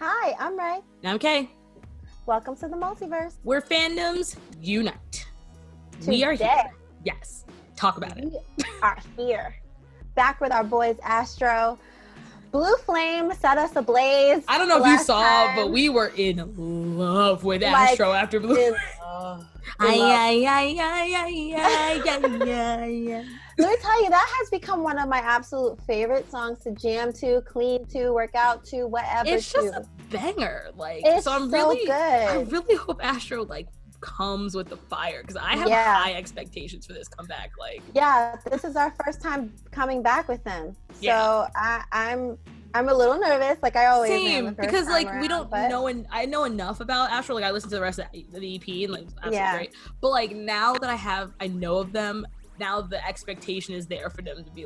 Hi, I'm Ray. And I'm Kay. Welcome to the multiverse. Where fandoms unite. Today, We are here. Yes. Talk about it. We are here. Back with our boys Astro. Blue Flame set us ablaze. I don't know if you saw, but we were in love with Astro after Blue Flame. Let me tell you, that has become one of my absolute favorite songs to jam to, clean to, work out to, whatever. It's just a banger. It's so good. I really hope Astro comes with the fire because I have high expectations for this comeback. This is our first time coming back with them, so I'm a little nervous, like I always am. Because we don't know, and I know enough about Astro. I listened to the rest of the EP and absolutely great. But now that I know of them. Now the expectation is there for them to be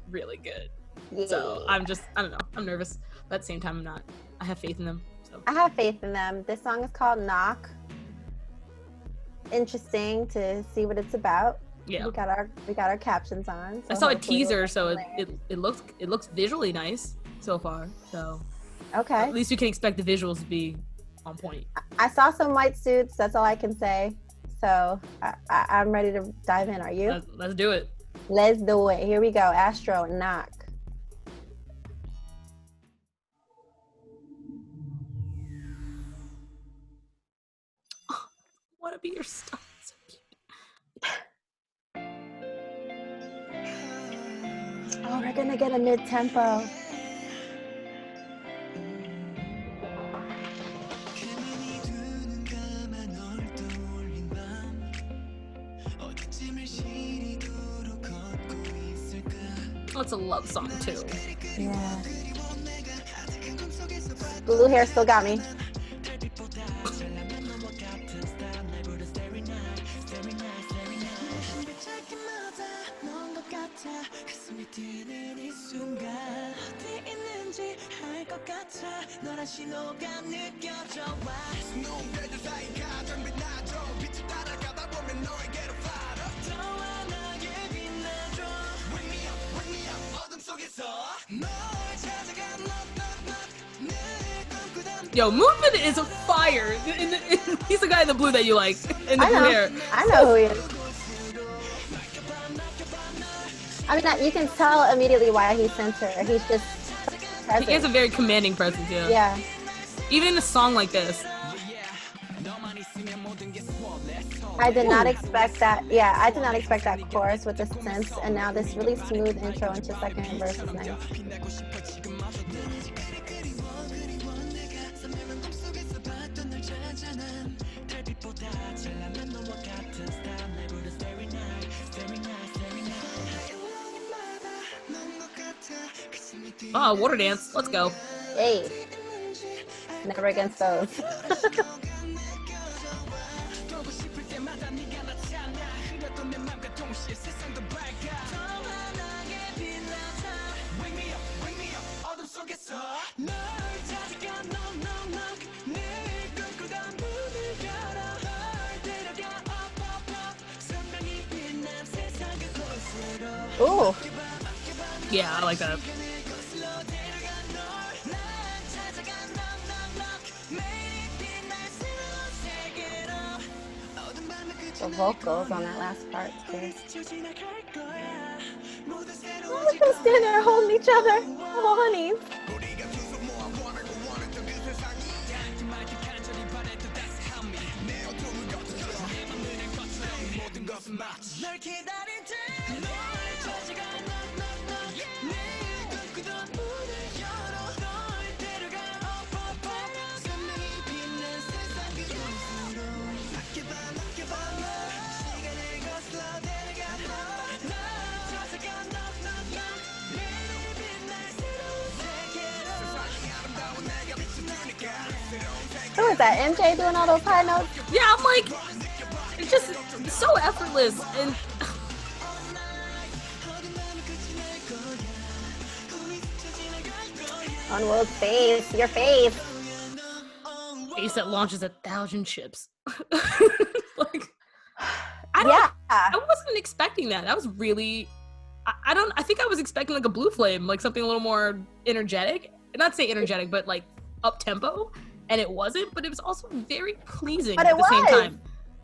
really good. Yeah. So I don't know. I'm nervous, but at the same time I'm not. I have faith in them. So I have faith in them. This song is called Knock. Interesting to see what it's about. Yeah. We got our captions on. So I saw a teaser, so it looks visually nice so far. So okay. At least you can expect the visuals to be on point. I saw some white suits, that's all I can say. So I'm ready to dive in. Are you? Let's do it. Let's do it. Here we go. Astro, Knock. Oh, I want to be your star. So cute. Oh, we're gonna get a mid-tempo. Oh, it's a love song too. Yeah. Blue hair still got me. Yo, movement is a fire. He's the guy in the blue that you like. In the blue hair. I know who he is. I mean, you can tell immediately why he's center. He's just present. He has a very commanding presence, yeah. Yeah. Even in a song like this. I did not expect that. Yeah, I did not expect that chorus with the synths, and now this really smooth intro into second verse is nice. Oh, water dance. Let's go. Hey. Never against those. Ooh. Yeah, I like that. The vocals on that last part too. Oh, look at them standing there holding each other. Oh, honey. Who is that? MJ doing all those high notes? Yeah, I'm like, it's just so effortless and. On Will's face, your face. Face that launches 1,000 ships. I wasn't expecting that. That was really, I think I was expecting like a Blue Flame, like something a little more energetic. Not say energetic, but like up tempo, and it wasn't, but it was also very pleasing but at the same time.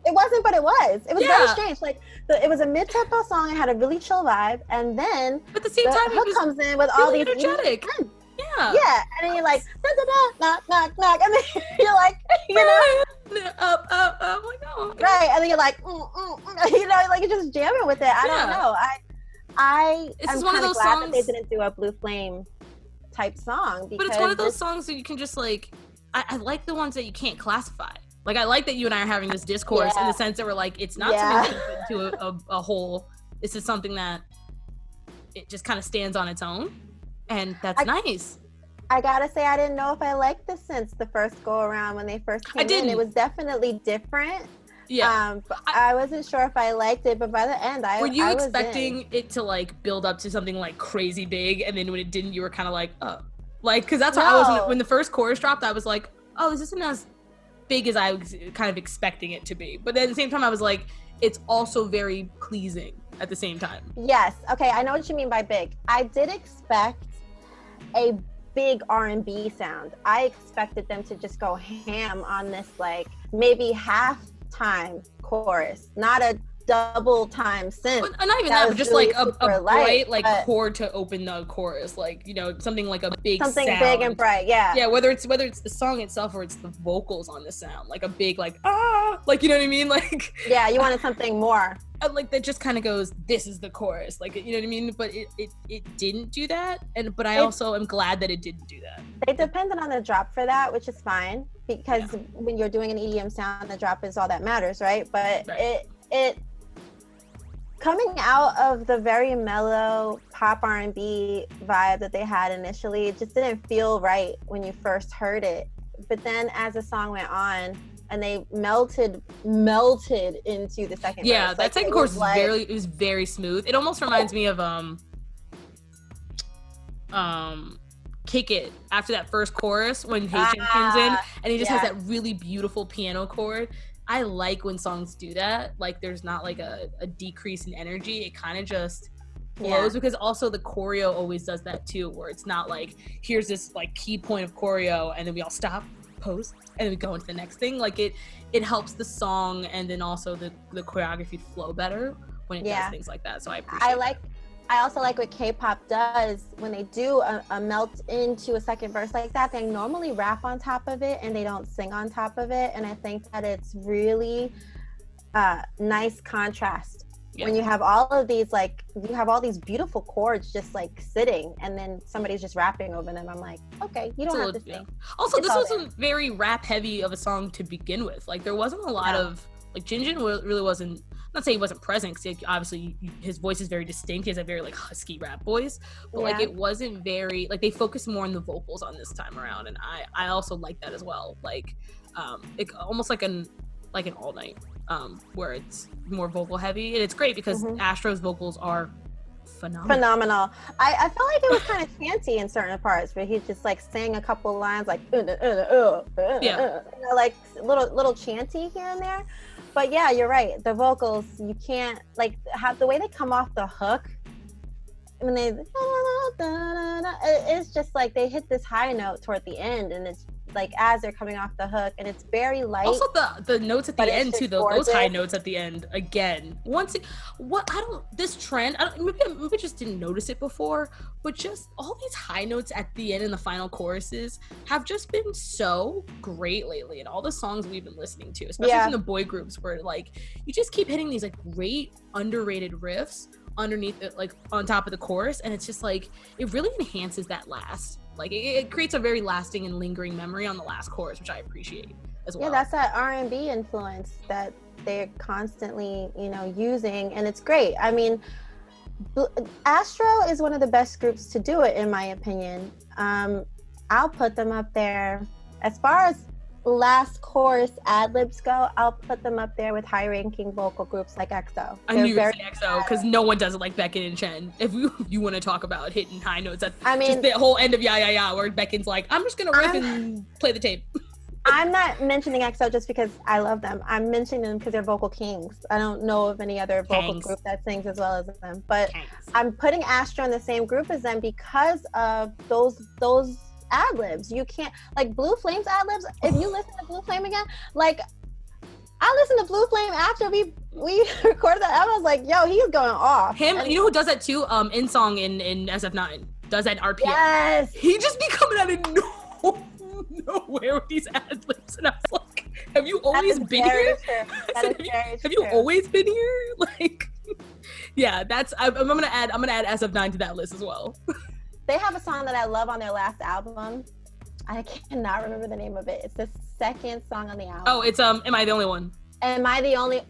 It wasn't, but it was. It was very strange. Like it was a mid-tempo song. It had a really chill vibe, and then at the same time, hook comes in with really all these energetic. Yeah, and then you're like, knock, knock, knock, and then you're like, up, like, oh, right, and then you're like, like you're just jamming with it. I don't know. This is I'm one of those songs that they didn't do a Blue Flame type song, because but it's one of those songs that you can just like. I like the ones that you can't classify. Like, I like that you and I are having this discourse in the sense that we're like, it's not something to put into a whole. This is something that it just kind of stands on its own, and that's nice. I gotta say, I didn't know if I liked the synths the first go around when they first came in. It was definitely different. Yeah. But I wasn't sure if I liked it, but by the end, were you expecting it to like build up to something like crazy big, and then when it didn't, you were kind of like, oh, like, because that's how I was when the first chorus dropped. I was like, oh, this isn't as big as I was kind of expecting it to be. But then at the same time, I was like, it's also very pleasing at the same time. Yes. Okay, I know what you mean by big. I did expect a big R&B sound. I expected them to just go ham on this, like, maybe half-time chorus, not a double time synth. Well, not even that, but just really like a bright like chord to open the chorus, like, you know, something like a big something sound. Big and bright. Yeah, whether it's the song itself or it's the vocals on the sound, like a big like like, you know what I mean, like you wanted something more like that just kind of goes, this is the chorus, like, you know what I mean, but it didn't do that, but I also am glad that it didn't do that. They depended on the drop for that, which is fine, because when you're doing an EDM sound, the drop is all that matters, right? But it coming out of the very mellow pop R&B vibe that they had initially, it just didn't feel right when you first heard it. But then as the song went on and they melted into the second verse. That second chorus was very smooth. It almost reminds me of Kick It after that first chorus when Haitian comes in and he just has that really beautiful piano chord. I like when songs do that. Like, there's not like a decrease in energy. It kind of just flows, because also the choreo always does that too, where it's not like, here's this like key point of choreo and then we all stop, pose, and then we go into the next thing. Like, it helps the song and then also the choreography flow better when it does things like that. So I appreciate that. I also like what K-pop does when they do a melt into a second verse like that. They normally rap on top of it and they don't sing on top of it. And I think that it's really nice contrast when you have all of these, like, you have all these beautiful chords just like sitting and then somebody's just rapping over them. I'm like, okay, you don't have to sing. Also, this wasn't very rap heavy of a song to begin with. Like, there wasn't a lot of, like, Jinjin really wasn't, not saying he wasn't present, because obviously his voice is very distinct. He has a very like husky rap voice, but like it wasn't very, like, they focused more on the vocals on this time around, and I also like that as well. Like, it almost like an all night, where it's more vocal heavy, and it's great because Astro's vocals are phenomenal. I felt like it was kind of chanty in certain parts where he just like sang a couple lines like like little chanty here and there. But yeah, you're right. The vocals, you can't, like, have the way they come off the hook. When they, it's just like they hit this high note toward the end, and it's like as they're coming off the hook, and it's very light. Also, the notes at the end too, those high notes at the end again. This trend, maybe I just didn't notice it before, but just all these high notes at the end and the final choruses have just been so great lately in all the songs we've been listening to, especially from the boy groups, where like you just keep hitting these like great underrated riffs underneath it, like on top of the chorus, and it's just like it really enhances that last. Like, it creates a very lasting and lingering memory on the last chorus, which I appreciate as well. Yeah, that's that R&B influence that they're constantly, using, and it's great. I mean, Astro is one of the best groups to do it, in my opinion. I'll put them up there. As far as last chorus ad-libs go, I'll put them up there with high-ranking vocal groups like EXO. I knew you were saying EXO, because no one does it like Beckon and Chen. If you want to talk about hitting high notes, just the whole end of Yeah, where Beckon's like, I'm just gonna riff and play the tape. I'm not mentioning EXO just because I love them. I'm mentioning them because they're vocal kings. I don't know of any other vocal group that sings as well as them. But I'm putting Astro in the same group as them because of those ad libs. You can't, like, Blue Flame's ad libs. If you listen to Blue Flame again, like, I listened to Blue Flame after we recorded that. I was like, yo, he's going off. Him, and you know who does that too? In Song in SF9 does that RPM. Yes. He just be coming out of nowhere with these ad libs, and I was like, have you always been here? Have you always been here? Like, yeah, that's. I'm gonna add SF9 to that list as well. They have a song that I love on their last album. I cannot remember the name of it. It's the second song on the album. Oh, it's Am I the Only One? Am I the Only?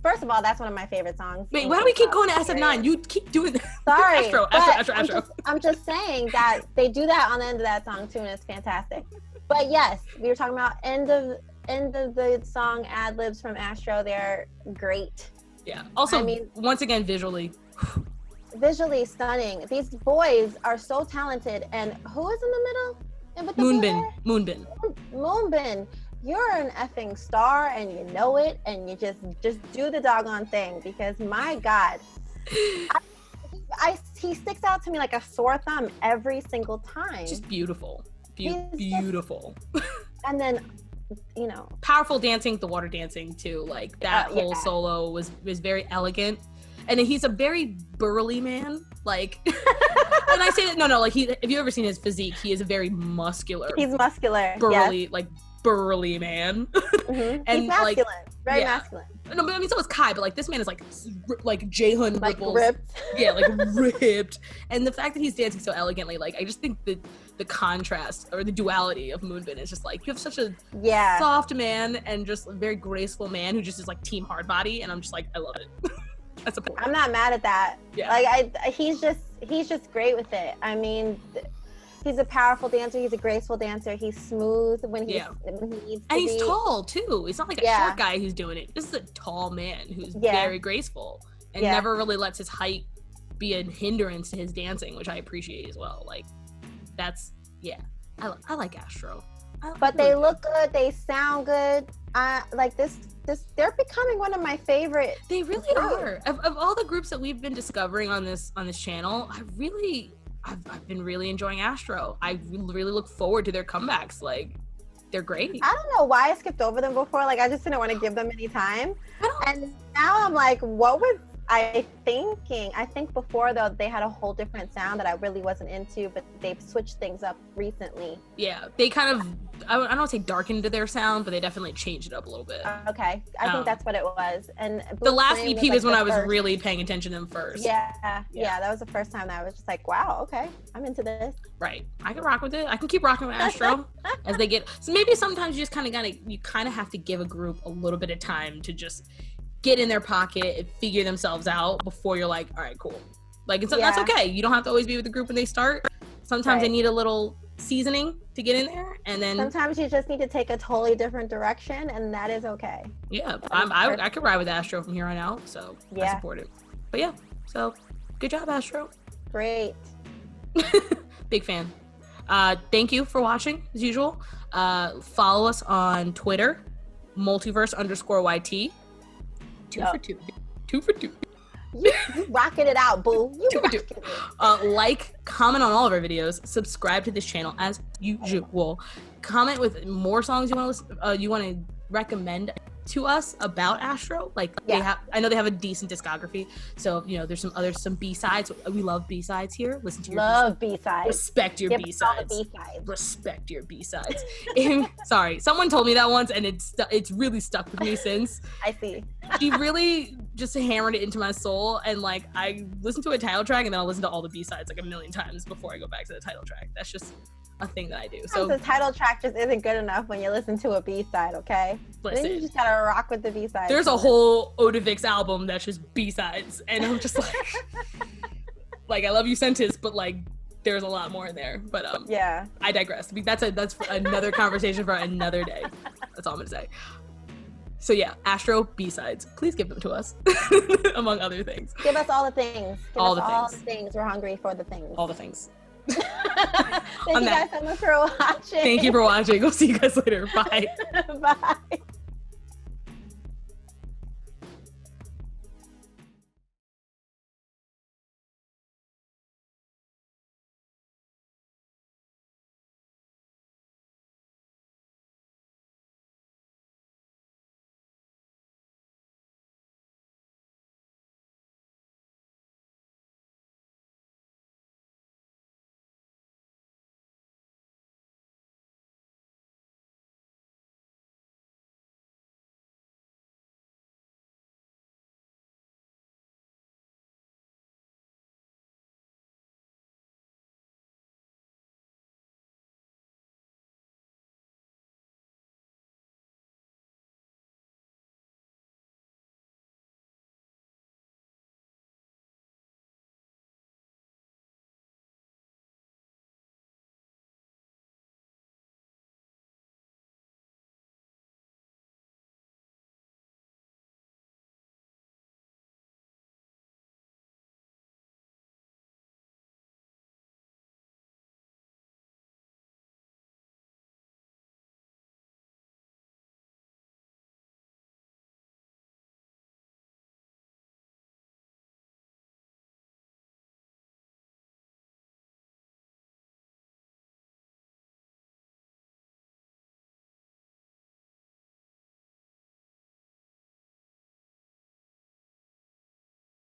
First of all, that's one of my favorite songs. Wait, why do we keep going to SF9? You keep doing that. Sorry. Astro. I'm just saying that they do that on the end of that song too, and it's fantastic. But yes, we were talking about end of the song ad libs from Astro. They're great. Yeah. Also, I mean, once again, visually stunning. These boys are so talented. And who is in the middle? And with the Moonbin. You're an effing star, and you know it, and you just do the doggone thing, because my God, he sticks out to me like a sore thumb every single time. Just beautiful. Beautiful. And then, you know, powerful dancing, the water dancing too. Like that whole solo was very elegant, and he's a very burly man. Like, and I say that like if you've ever seen his physique, he is a very muscular. He's muscular, burly, like burly man. Mm-hmm. And he's masculine, very masculine. No, but I mean, so is Kai, but like this man is like Jaehoon like ripples. Ripped. Yeah, like ripped. And the fact that he's dancing so elegantly, like I just think the contrast or the duality of Moonbin is just like, you have such a soft man and just a very graceful man who just is like team hard body, and I'm just like, I love it. That's a point. I'm not mad at that. Yeah. Like he's just great with it. I mean, he's a powerful dancer. He's a graceful dancer. He's smooth when he needs to be. And he's tall too. He's not like a short guy who's doing it. This is a tall man who's very graceful and never really lets his height be a hindrance to his dancing, which I appreciate as well. Like, that's I like Astro. But they look good. They sound good. Like this. They're becoming one of my favorite. They really are. Of all the groups that we've been discovering on this channel, I've been really enjoying Astro. I really look forward to their comebacks. Like, they're great. I don't know why I skipped over them before. Like, I just didn't want to give them any time. And now I'm like, what was I thinking? I think before, though, they had a whole different sound that I really wasn't into, but they've switched things up recently. Yeah, they kind of, I don't want to say darkened their sound, but they definitely changed it up a little bit. Okay, I think that's what it was. And the last EP was when I was really paying attention to them first. Yeah, that was the first time that I was just like, wow, okay, I'm into this. Right, I can rock with it. I can keep rocking with Astro as they get. So maybe sometimes you just kind of have to give a group a little bit of time to just get in their pocket and figure themselves out before you're like, all right, cool. Like, that's okay. You don't have to always be with the group when they start. Sometimes they need a little seasoning to get in there, and then sometimes you just need to take a totally different direction, and that is okay. Yeah, I could ride with Astro from here on out, so I support it. But yeah, so good job, Astro. Great. Big fan. Thank you for watching as usual. Follow us on Twitter, multiverse_YT. Two for two. You rocking it out, boo. You rocking it. Like, comment on all of our videos. Subscribe to this channel as usual. Comment with more songs you want to recommend to us about Astro. Like, I know they have a decent discography, so there's some B-sides. We love B-sides here. Listen to your B-sides. Respect your B-sides. Respect your B-sides. Sorry, someone told me that once, and it's really stuck with me since. I see. She really just hammered it into my soul, and like I listen to a title track and then I'll listen to all the B-sides like a million times before I go back to the title track. That's just a thing that I do. So the title track just isn't good enough when you listen to a B-side, okay? Listen, then you just gotta rock with the B-sides. There's a whole Odavix album that's just B-sides, and I'm just like, like I love you, Sentis, but like there's a lot more in there. But I digress. That's for another conversation for another day. That's all I'm gonna say. So yeah, Astro B-sides. Please give them to us, among other things. Give us all the things. All the things. We're hungry for the things. All the things. Thank you guys so much for watching. Thank you for watching. We'll see you guys later. Bye. Bye.